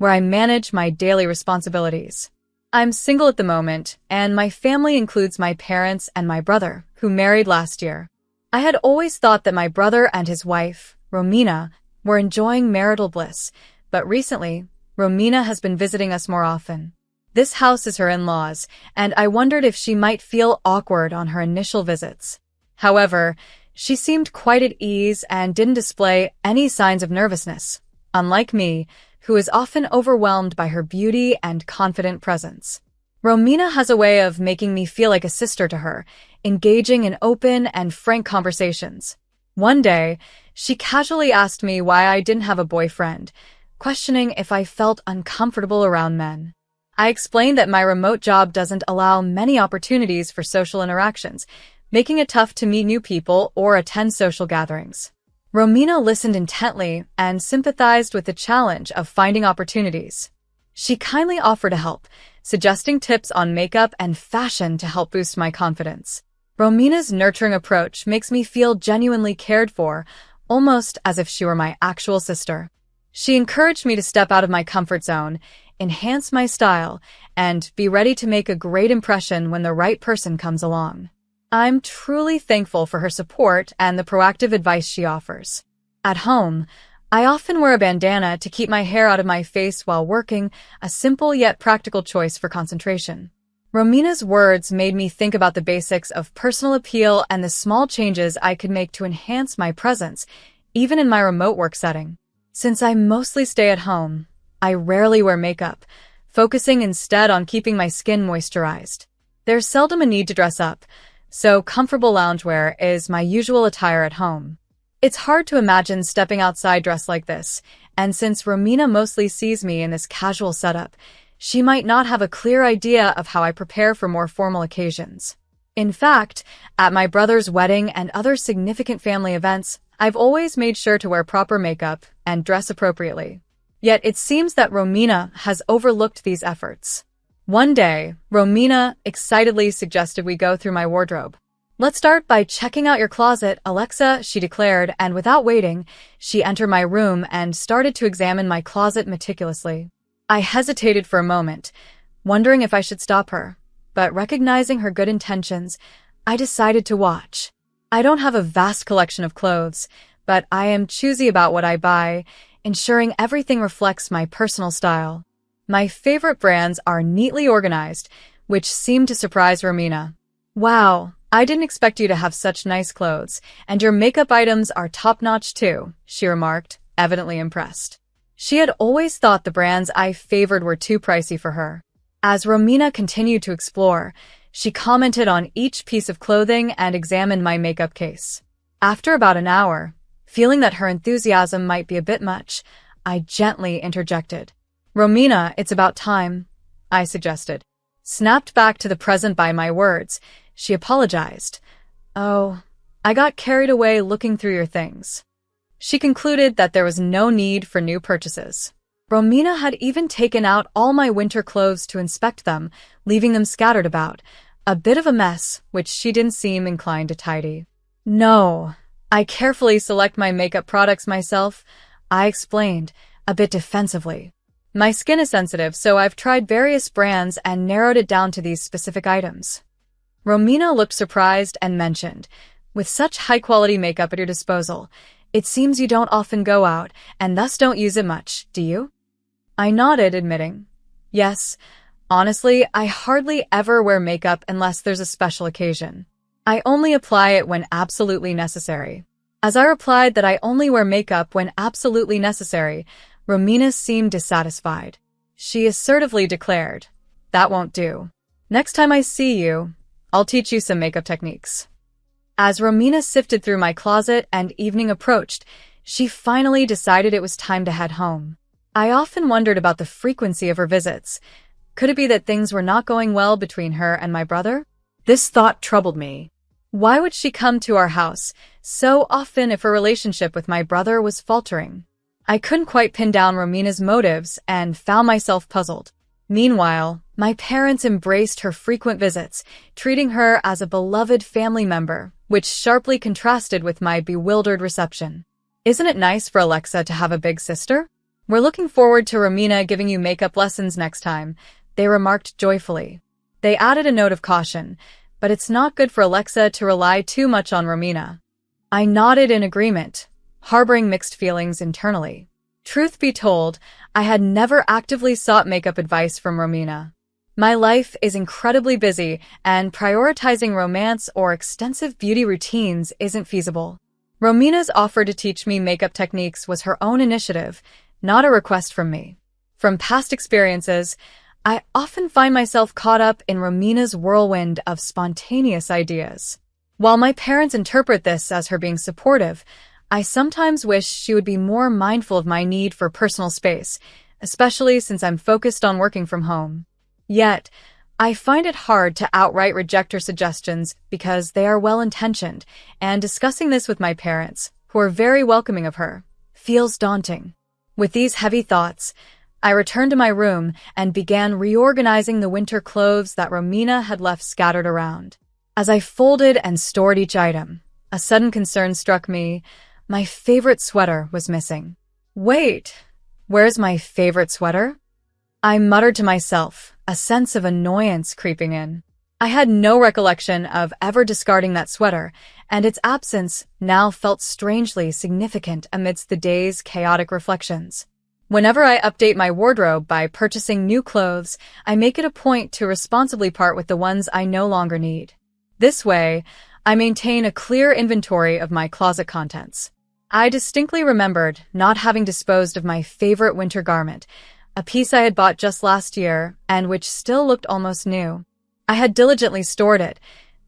where I manage my daily responsibilities. I'm single at the moment, and my family includes my parents and my brother, who married last year. I had always thought that my brother and his wife, Romina, were enjoying marital bliss, but recently, Romina has been visiting us more often. This house is her in-laws, and I wondered if she might feel awkward on her initial visits. However, she seemed quite at ease and didn't display any signs of nervousness, unlike me, who is often overwhelmed by her beauty and confident presence. Romina has a way of making me feel like a sister to her, engaging in open and frank conversations. One day, she casually asked me why I didn't have a boyfriend, questioning if I felt uncomfortable around men. I explained that my remote job doesn't allow many opportunities for social interactions, making it tough to meet new people or attend social gatherings. Romina listened intently and sympathized with the challenge of finding opportunities. She kindly offered to help, suggesting tips on makeup and fashion to help boost my confidence. Romina's nurturing approach makes me feel genuinely cared for, almost as if she were my actual sister. She encouraged me to step out of my comfort zone, enhance my style, and be ready to make a great impression when the right person comes along. I'm truly thankful for her support and the proactive advice she offers. At home, I often wear a bandana to keep my hair out of my face while working, a simple yet practical choice for concentration. Romina's words made me think about the basics of personal appeal and the small changes I could make to enhance my presence, even in my remote work setting. Since I mostly stay at home, I rarely wear makeup, focusing instead on keeping my skin moisturized. There's seldom a need to dress up, so comfortable loungewear is my usual attire at home. It's hard to imagine stepping outside dressed like this, and since Romina mostly sees me in this casual setup, she might not have a clear idea of how I prepare for more formal occasions. In fact, at my brother's wedding and other significant family events, I've always made sure to wear proper makeup and dress appropriately. Yet it seems that Romina has overlooked these efforts. One day, Romina excitedly suggested we go through my wardrobe. "Let's start by checking out your closet, Alexa," she declared, and without waiting, she entered my room and started to examine my closet meticulously. I hesitated for a moment, wondering if I should stop her, but recognizing her good intentions, I decided to watch. I don't have a vast collection of clothes, but I am choosy about what I buy, ensuring everything reflects my personal style. My favorite brands are neatly organized, which seemed to surprise Romina. "Wow, I didn't expect you to have such nice clothes, and your makeup items are top-notch too," she remarked, evidently impressed. She had always thought the brands I favored were too pricey for her. As Romina continued to explore, she commented on each piece of clothing and examined my makeup case. After about an hour, feeling that her enthusiasm might be a bit much, I gently interjected. "Romina, it's about time," I suggested. Snapped back to the present by my words, she apologized. "Oh, I got carried away looking through your things." She concluded that there was no need for new purchases. Romina had even taken out all my winter clothes to inspect them, leaving them scattered about, a bit of a mess which she didn't seem inclined to tidy. "No, I carefully select my makeup products myself," I explained, a bit defensively. "My skin is sensitive, so I've tried various brands and narrowed it down to these specific items." Romina looked surprised and mentioned, "With such high-quality makeup at your disposal, it seems you don't often go out and thus don't use it much, do you?" I nodded, admitting, "Yes, honestly, I hardly ever wear makeup unless there's a special occasion. I only apply it when absolutely necessary." As I replied that I only wear makeup when absolutely necessary, Romina seemed dissatisfied. She assertively declared, "That won't do. Next time I see you, I'll teach you some makeup techniques." As Romina sifted through my closet and evening approached, she finally decided it was time to head home. I often wondered about the frequency of her visits. Could it be that things were not going well between her and my brother? This thought troubled me. Why would she come to our house so often if her relationship with my brother was faltering? I couldn't quite pin down Romina's motives and found myself puzzled. Meanwhile, my parents embraced her frequent visits, treating her as a beloved family member, which sharply contrasted with my bewildered reception. "Isn't it nice for Alexa to have a big sister?" We're looking forward to Romina giving you makeup lessons next time, they remarked joyfully. They added a note of caution, but it's not good for Alexa to rely too much on Romina. I nodded in agreement, harboring mixed feelings internally. Truth be told, I had never actively sought makeup advice from Romina. My life is incredibly busy, and prioritizing romance or extensive beauty routines isn't feasible. Romina's offer to teach me makeup techniques was her own initiative, not a request from me. From past experiences, I often find myself caught up in Romina's whirlwind of spontaneous ideas. While my parents interpret this as her being supportive, I sometimes wish she would be more mindful of my need for personal space, especially since I'm focused on working from home. Yet, I find it hard to outright reject her suggestions because they are well-intentioned, and discussing this with my parents, who are very welcoming of her, feels daunting. With these heavy thoughts, I returned to my room and began reorganizing the winter clothes that Romina had left scattered around. As I folded and stored each item, a sudden concern struck me. My favorite sweater was missing. Wait, where's my favorite sweater? I muttered to myself, a sense of annoyance creeping in. I had no recollection of ever discarding that sweater, and its absence now felt strangely significant amidst the day's chaotic reflections. Whenever I update my wardrobe by purchasing new clothes, I make it a point to responsibly part with the ones I no longer need. This way, I maintain a clear inventory of my closet contents. I distinctly remembered not having disposed of my favorite winter garment, a piece I had bought just last year and which still looked almost new. I had diligently stored it,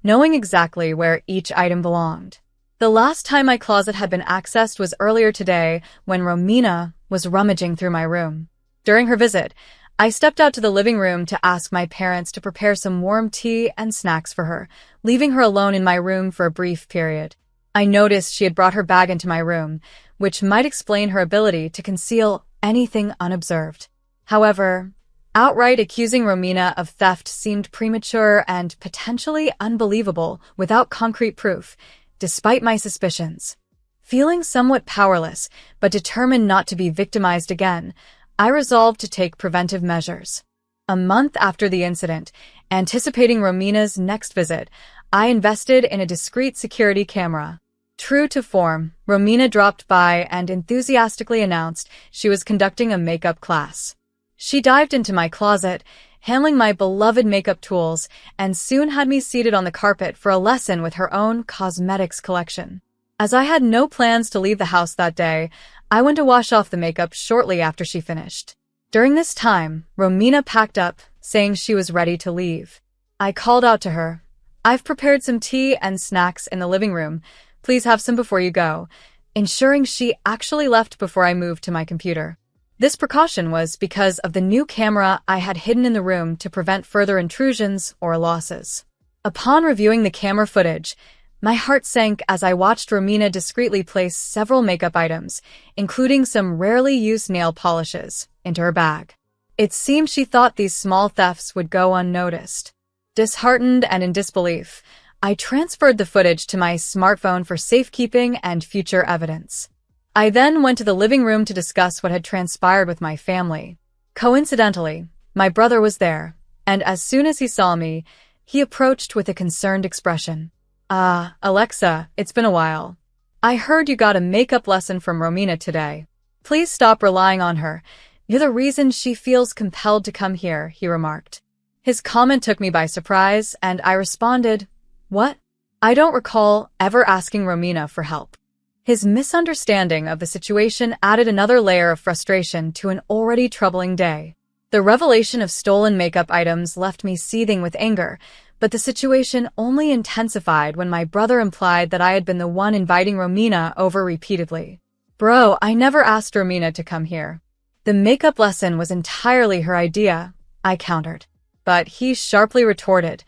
knowing exactly where each item belonged. The last time my closet had been accessed was earlier today when Romina was rummaging through my room. During her visit, I stepped out to the living room to ask my parents to prepare some warm tea and snacks for her, leaving her alone in my room for a brief period. I noticed she had brought her bag into my room, which might explain her ability to conceal anything unobserved. However, outright accusing Romina of theft seemed premature and potentially unbelievable without concrete proof, despite my suspicions. Feeling somewhat powerless, but determined not to be victimized again, I resolved to take preventive measures. A month after the incident, anticipating Romina's next visit, I invested in a discreet security camera. True to form, Romina dropped by and enthusiastically announced she was conducting a makeup class. She dived into my closet, handling my beloved makeup tools, and soon had me seated on the carpet for a lesson with her own cosmetics collection. As I had no plans to leave the house that day, I went to wash off the makeup shortly after she finished. During this time, Romina packed up, saying she was ready to leave. I called out to her, "I've prepared some tea and snacks in the living room. Please have some before you go," ensuring she actually left before I moved to my computer. This precaution was because of the new camera I had hidden in the room to prevent further intrusions or losses. Upon reviewing the camera footage, my heart sank as I watched Romina discreetly place several makeup items, including some rarely used nail polishes, into her bag. It seemed she thought these small thefts would go unnoticed. Disheartened and in disbelief, I transferred the footage to my smartphone for safekeeping and future evidence. I then went to the living room to discuss what had transpired with my family. Coincidentally, my brother was there, and as soon as he saw me, he approached with a concerned expression. Alexa, it's been a while. I heard you got a makeup lesson from Romina today. Please stop relying on her. You're the reason she feels compelled to come here," he remarked. His comment took me by surprise, and I responded, "What? I don't recall ever asking Romina for help." His misunderstanding of the situation added another layer of frustration to an already troubling day. The revelation of stolen makeup items left me seething with anger, but the situation only intensified when my brother implied that I had been the one inviting Romina over repeatedly. "Bro, I never asked Romina to come here. The makeup lesson was entirely her idea," I countered. But he sharply retorted,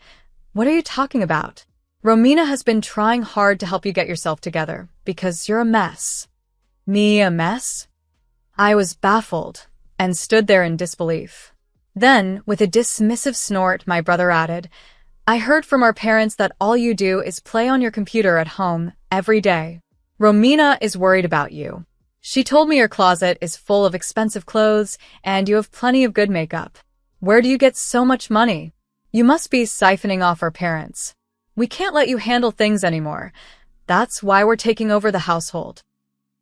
"What are you talking about? Romina has been trying hard to help you get yourself together, because you're a mess." "Me a mess?" I was baffled, and stood there in disbelief. Then, with a dismissive snort, my brother added, "I heard from our parents that all you do is play on your computer at home every day. Romina is worried about you. She told me your closet is full of expensive clothes and you have plenty of good makeup. Where do you get so much money? You must be siphoning off our parents. We can't let you handle things anymore. That's why we're taking over the household.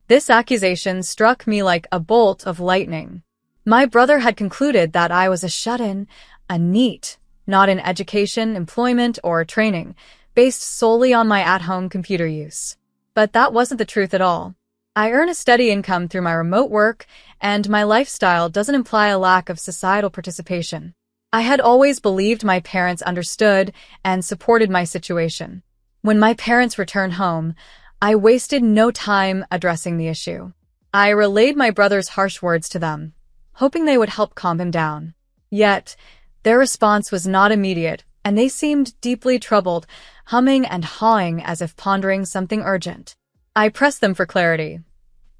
This accusation struck me like a bolt of lightning. My brother had concluded that I was a shut-in, a NEET, not in education, employment, or training, based solely on my at-home computer use. But that wasn't the truth at all. I earn a steady income through my remote work, and my lifestyle doesn't imply a lack of societal participation. I had always believed my parents understood and supported my situation. When my parents returned home, I wasted no time addressing the issue. I relayed my brother's harsh words to them, hoping they would help calm him down. Yet, their response was not immediate, and they seemed deeply troubled, humming and hawing as if pondering something urgent. I pressed them for clarity.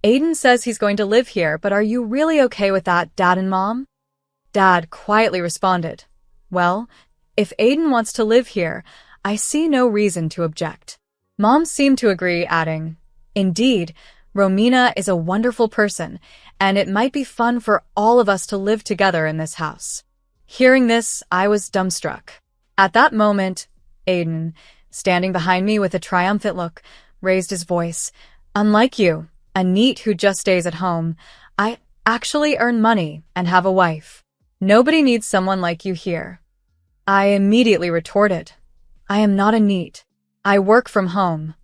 Aiden says he's going to live here, but are you really okay with that, Dad and Mom? Dad quietly responded, well, if Aiden wants to live here, I see no reason to object. Mom seemed to agree, adding, indeed, Romina is a wonderful person, and it might be fun for all of us to live together in this house. Hearing this, I was dumbstruck. At that moment, Aiden, standing behind me with a triumphant look, raised his voice. Unlike you, a NEET who just stays at home, I actually earn money and have a wife. Nobody needs someone like you here. I immediately retorted, I am not a NEET. I work from home.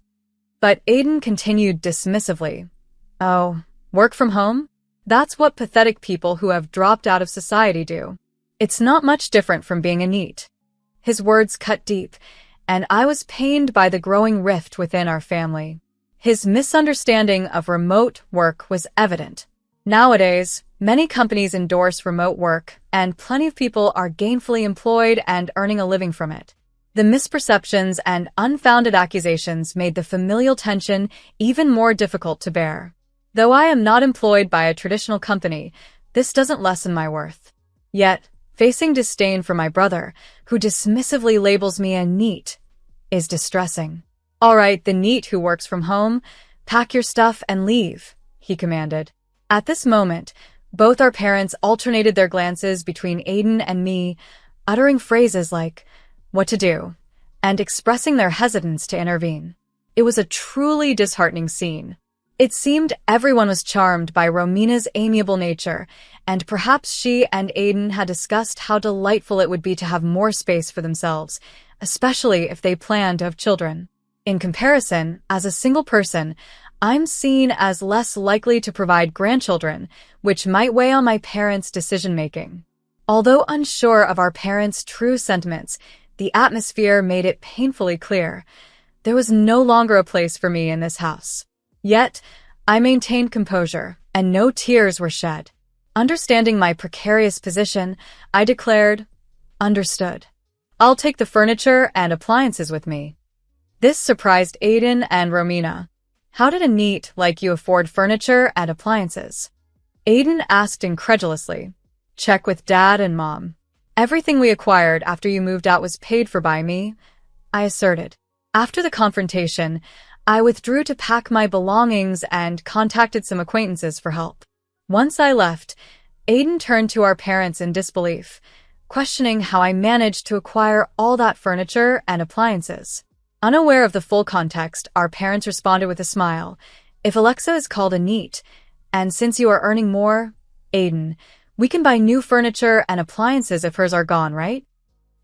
But Aiden continued dismissively. Oh, work from home? That's what pathetic people who have dropped out of society do. It's not much different from being a NEET. His words cut deep, and I was pained by the growing rift within our family. His misunderstanding of remote work was evident. Nowadays, many companies endorse remote work, and plenty of people are gainfully employed and earning a living from it. The misperceptions and unfounded accusations made the familial tension even more difficult to bear. Though I am not employed by a traditional company, this doesn't lessen my worth. Yet, facing disdain from my brother, who dismissively labels me a NEET, is distressing. All right, the NEET who works from home, pack your stuff and leave, he commanded. At this moment, both our parents alternated their glances between Aiden and me, uttering phrases like, what to do, and expressing their hesitance to intervene. It was a truly disheartening scene. It seemed everyone was charmed by Romina's amiable nature, and perhaps she and Aiden had discussed how delightful it would be to have more space for themselves, especially if they planned to have children. In comparison, as a single person, I'm seen as less likely to provide grandchildren, which might weigh on my parents' decision-making. Although unsure of our parents' true sentiments, the atmosphere made it painfully clear. There was no longer a place for me in this house. Yet, I maintained composure, and no tears were shed. Understanding my precarious position, I declared, understood. I'll take the furniture and appliances with me. This surprised Aiden and Romina. How did a NEET like you afford furniture and appliances? Aiden asked incredulously. Check with Dad and Mom. Everything we acquired after you moved out was paid for by me, I asserted. After the confrontation, I withdrew to pack my belongings and contacted some acquaintances for help. Once I left, Aiden turned to our parents in disbelief, questioning how I managed to acquire all that furniture and appliances. Unaware of the full context, our parents responded with a smile. If Alexa is called a NEET, and since you are earning more, Aiden, we can buy new furniture and appliances if hers are gone, right?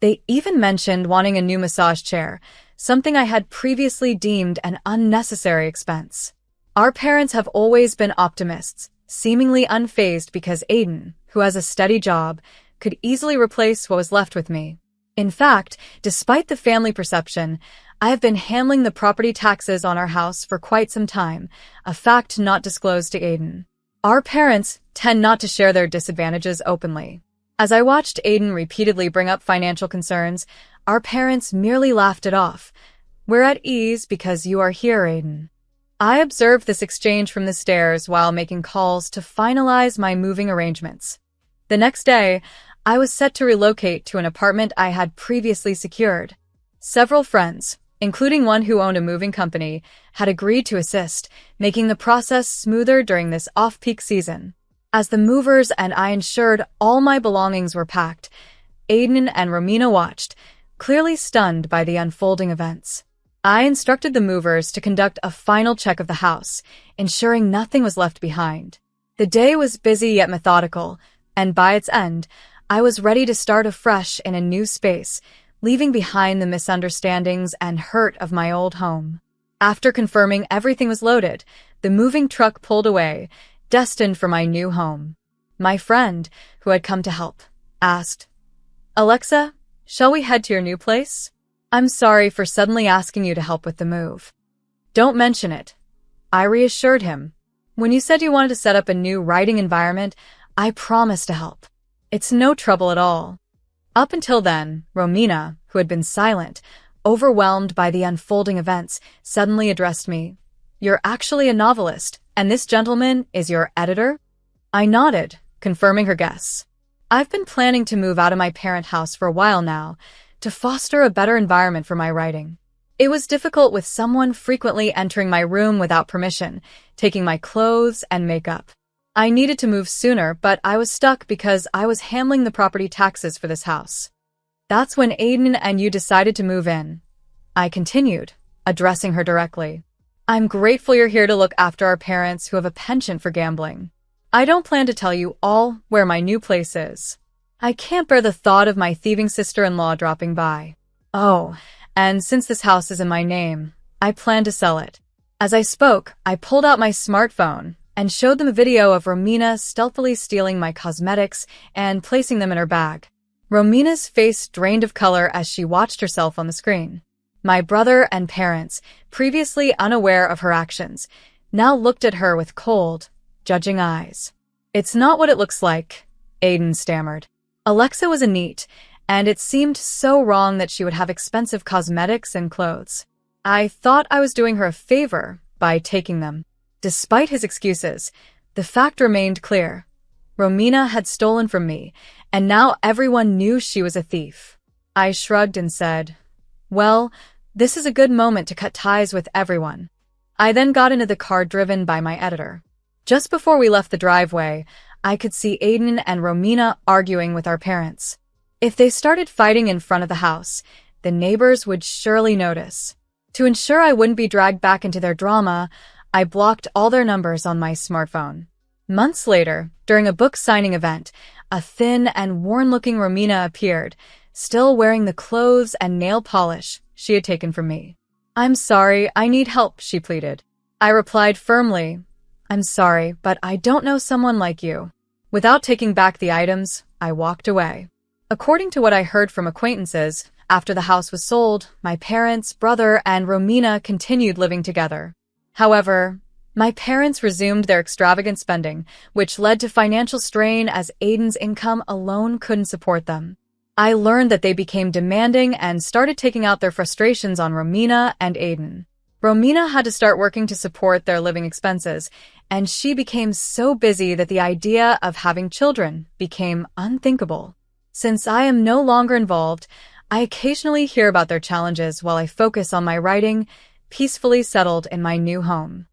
They even mentioned wanting a new massage chair, something I had previously deemed an unnecessary expense. Our parents have always been optimists, seemingly unfazed because Aiden, who has a steady job, could easily replace what was left with me. In fact, despite the family perception, I have been handling the property taxes on our house for quite some time, a fact not disclosed to Aiden. Our parents tend not to share their disadvantages openly. As I watched Aiden repeatedly bring up financial concerns, our parents merely laughed it off. We're at ease because you are here, Aiden. I observed this exchange from the stairs while making calls to finalize my moving arrangements. The next day, I was set to relocate to an apartment I had previously secured. Several friends, including one who owned a moving company, had agreed to assist, making the process smoother during this off-peak season. As the movers and I ensured all my belongings were packed, Aiden and Romina watched, clearly stunned by the unfolding events. I instructed the movers to conduct a final check of the house, ensuring nothing was left behind. The day was busy yet methodical, and by its end, I was ready to start afresh in a new space, leaving behind the misunderstandings and hurt of my old home. After confirming everything was loaded, the moving truck pulled away, destined for my new home. My friend, who had come to help, asked, "Alexa, shall we head to your new place? I'm sorry for suddenly asking you to help with the move." "Don't mention it," I reassured him. "When you said you wanted to set up a new writing environment, I promised to help. It's no trouble at all." Up until then, Romina, who had been silent, overwhelmed by the unfolding events, suddenly addressed me. "You're actually a novelist, and this gentleman is your editor?" I nodded, confirming her guess. "I've been planning to move out of my parent house for a while now, to foster a better environment for my writing. It was difficult with someone frequently entering my room without permission, taking my clothes and makeup. I needed to move sooner, but I was stuck because I was handling the property taxes for this house. That's when Aiden and you decided to move in," I continued, addressing her directly. "I'm grateful you're here to look after our parents who have a penchant for gambling. I don't plan to tell you all where my new place is. I can't bear the thought of my thieving sister-in-law dropping by. Oh, and since this house is in my name, I plan to sell it." As I spoke, I pulled out my smartphone and showed them a video of Romina stealthily stealing my cosmetics and placing them in her bag. Romina's face drained of color as she watched herself on the screen. My brother and parents, previously unaware of her actions, now looked at her with cold, judging eyes. "It's not what it looks like," Aiden stammered. Alexa was a NEET, and it seemed so wrong that she would have expensive cosmetics and clothes. I thought I was doing her a favor by taking them. Despite his excuses, the fact remained clear. Romina had stolen from me, and now everyone knew she was a thief. I shrugged and said, "Well, this is a good moment to cut ties with everyone." I then got into the car driven by my editor. Just before we left the driveway, I could see Aiden and Romina arguing with our parents. If they started fighting in front of the house, the neighbors would surely notice. To ensure I wouldn't be dragged back into their drama, I blocked all their numbers on my smartphone. Months later, during a book signing event, a thin and worn-looking Romina appeared, still wearing the clothes and nail polish she had taken from me. "I'm sorry, I need help," she pleaded. I replied firmly, "I'm sorry, but I don't know someone like you." Without taking back the items, I walked away. According to what I heard from acquaintances, after the house was sold, my parents, brother, and Romina continued living together. However, my parents resumed their extravagant spending, which led to financial strain as Aiden's income alone couldn't support them. I learned that they became demanding and started taking out their frustrations on Romina and Aiden. Romina had to start working to support their living expenses, and she became so busy that the idea of having children became unthinkable. Since I am no longer involved, I occasionally hear about their challenges while I focus on my writing, peacefully settled in my new home.